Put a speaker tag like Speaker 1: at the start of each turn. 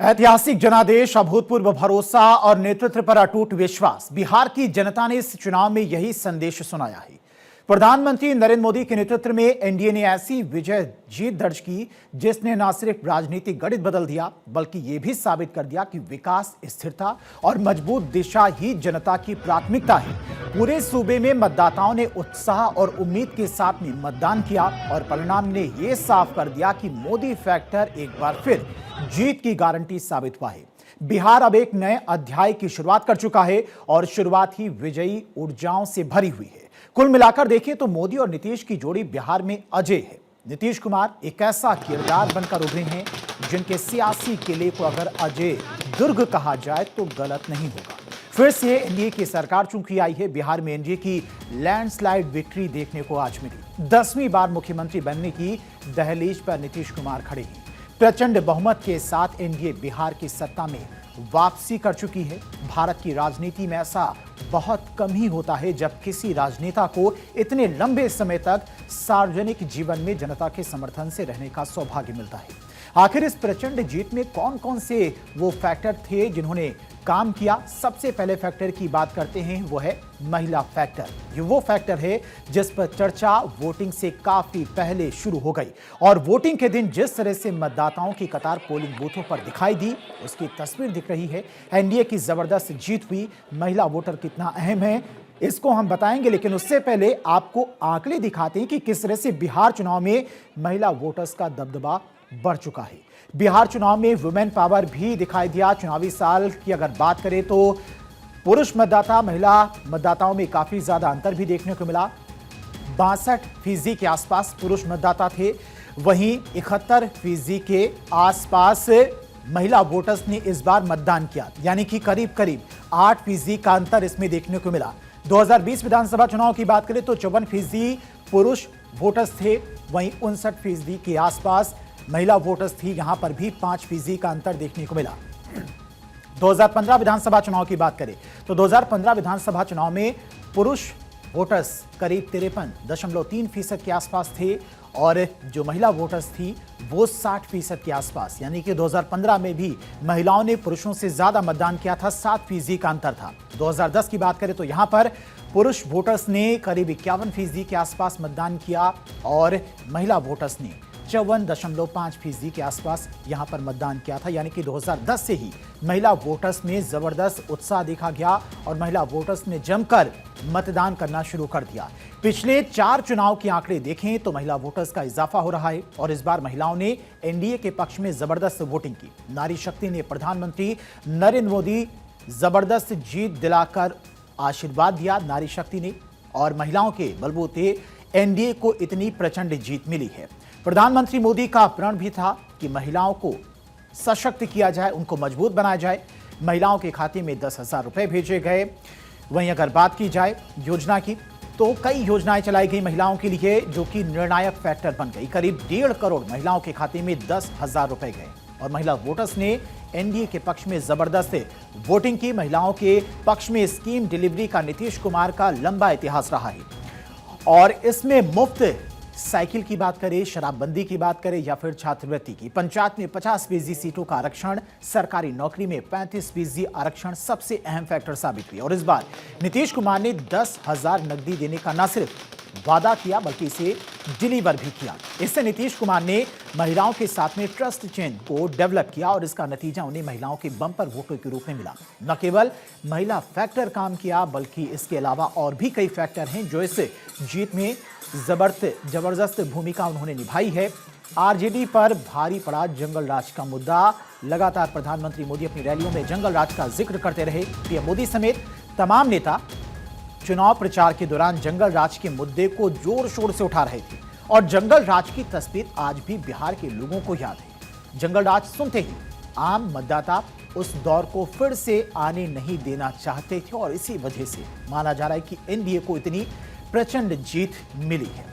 Speaker 1: ऐतिहासिक जनादेश, अभूतपूर्व भरोसा और नेतृत्व पर अटूट विश्वास। बिहार की जनता ने इस चुनाव में यही संदेश सुनाया है। प्रधानमंत्री नरेंद्र मोदी के नेतृत्व में एनडीए ने ऐसी विजय जीत दर्ज की जिसने न सिर्फ राजनीतिक गणित बदल दिया बल्कि यह भी साबित कर दिया कि विकास, स्थिरता और मजबूत दिशा ही जनता की प्राथमिकता है। पूरे सूबे में मतदाताओं ने उत्साह और उम्मीद के साथ में मतदान किया और परिणाम ने यह साफ कर दिया कि मोदी फैक्टर एक बार फिर जीत की गारंटी साबित हुआ है। बिहार अब एक नए अध्याय की शुरुआत कर चुका है और शुरुआत ही विजयी ऊर्जाओं से भरी हुई है। कुल मिलाकर देखें तो मोदी और नीतीश की जोड़ी बिहार में अजय है। नीतीश कुमार एक ऐसा किरदार बनकर उभरे हैं जिनके सियासी किले को अगर अजय दुर्ग कहा जाए तो गलत नहीं होगा। फिर से एनडीए की सरकार चूंकि आई है, बिहार में एनडीए की लैंडस्लाइड विक्ट्री देखने को आज मिली। 10वीं बार मुख्यमंत्री बनने की दहलीज पर नीतीश कुमार खड़े हैं। प्रचंड बहुमत के साथ एनडीए बिहार की सत्ता में वापसी कर चुकी है। भारत की राजनीति में ऐसा बहुत कम ही होता है जब किसी राजनेता को इतने लंबे समय तक सार्वजनिक जीवन में जनता के समर्थन से रहने का सौभाग्य मिलता है। आखिर इस प्रचंड जीत में कौन कौन से वो फैक्टर थे जिन्होंने काम किया? सबसे पहले फैक्टर की बात करते हैं, वो है महिला फैक्टर। ये वो फैक्टर है जिस पर चर्चा वोटिंग से काफी पहले शुरू हो गई और वोटिंग के दिन जिस तरह से मतदाताओं की कतार पोलिंग बूथों पर दिखाई दी उसकी तस्वीर दिख रही है। एनडीए की जबरदस्त जीत हुई। महिला वोटर कितना अहम है इसको हम बताएंगे, लेकिन उससे पहले आपको आंकड़े दिखाते हैं कि किस तरह से बिहार चुनाव में महिला वोटर्स का दबदबा बढ़ चुका है। बिहार चुनाव में वुमेन पावर भी दिखाई दिया। चुनावी साल की अगर बात करें तो पुरुष मतदाता महिला मतदाताओं में काफी ज्यादा अंतर भी देखने को मिला। 62% के आसपास पुरुष मतदाता थे, वहीं 71% के आसपास महिला वोटर्स ने इस बार मतदान किया, यानी कि करीब करीब 8% का अंतर इसमें देखने को मिला। 2020 विधानसभा चुनाव की बात करें तो 54% पुरुष वोटर्स थे, वहीं 59% के आसपास महिला वोटर्स थी। यहां पर भी 5% का अंतर देखने को मिला। 2015 विधानसभा चुनाव की बात करें तो 2015 विधानसभा चुनाव में पुरुष वोटर्स करीब 53.3% के आसपास थे और जो महिला वोटर्स थी वो 60% के आसपास, यानी कि 2015 में भी महिलाओं ने पुरुषों से ज्यादा मतदान किया था। 7% का अंतर था। 2010 की बात करें तो यहां पर पुरुष वोटर्स ने करीब 51% के आसपास मतदान किया और महिला वोटर्स ने 54.5% के आसपास यहां पर मतदान किया था, यानी कि 2010 से ही महिला वोटर्स में जबरदस्त उत्साह देखा गया और महिला वोटर्स ने जमकर मतदान करना शुरू कर दिया। पिछले 4 चुनाव के आंकड़े देखें तो महिला वोटर्स का इजाफा हो रहा है और इस बार महिलाओं ने एनडीए के पक्ष में जबरदस्त वोटिंग की। नारी शक्ति ने प्रधानमंत्री नरेंद्र मोदी जबरदस्त जीत दिलाकर आशीर्वाद दिया नारी शक्ति ने और महिलाओं के बलबूते एनडीए को इतनी प्रचंड जीत मिली है। प्रधानमंत्री मोदी का प्रण भी था कि महिलाओं को सशक्त किया जाए, उनको मजबूत बनाया जाए। महिलाओं के खाते में 10,000 रुपए भेजे गए। वहीं अगर बात की जाए योजना की तो कई योजनाएं चलाई गई महिलाओं के लिए जो कि निर्णायक फैक्टर बन गई। करीब 1.5 करोड़ महिलाओं के खाते में 10,000 रुपए गए और महिला वोटर्स ने एनडीए के पक्ष में जबरदस्त वोटिंग की। महिलाओं के पक्ष में स्कीम डिलीवरी का नीतीश कुमार का लंबा इतिहास रहा है और इसमें मुफ्त साइकिल की बात करें, शराबबंदी की बात करें या फिर छात्रवृत्ति की, पंचायत में 50% सीटों का आरक्षण, सरकारी नौकरी में 35% आरक्षण सबसे अहम फैक्टर साबित हुए। और इस बार नीतीश कुमार ने 10,000 नकदी देने का न सिर्फ वादा किया बल्कि इसे डिलीवर भी किया। इससे नीतीश कुमार ने महिलाओं के साथ में ट्रस्ट चेन को डेवलप किया और इसका नतीजा उन्हें महिलाओं के बम्पर वोटों के रूप में मिला। न केवल महिला फैक्टर काम किया बल्कि इसके अलावा और भी कई फैक्टर हैं जो इस जीत में जबरदस्त भूमिका उन्होंने निभाई है। आरजेडी पर भारी पड़ा जंगल राज का मुद्दा। लगातार प्रधानमंत्री मोदी अपनी रैलियों में जंगल राज का जिक्र करते रहे। पीएम मोदी समेत तमाम नेता चुनाव प्रचार के दौरान जंगल राज के मुद्दे को जोर शोर से उठा रहे थे और जंगल राज की तस्वीर आज भी बिहार के लोगों को याद है। जंगल राज सुनते ही आम मतदाता उस दौर को फिर से आने नहीं देना चाहते थे और इसी वजह से माना जा रहा है कि एनडीए को इतनी प्रचंड जीत मिली है।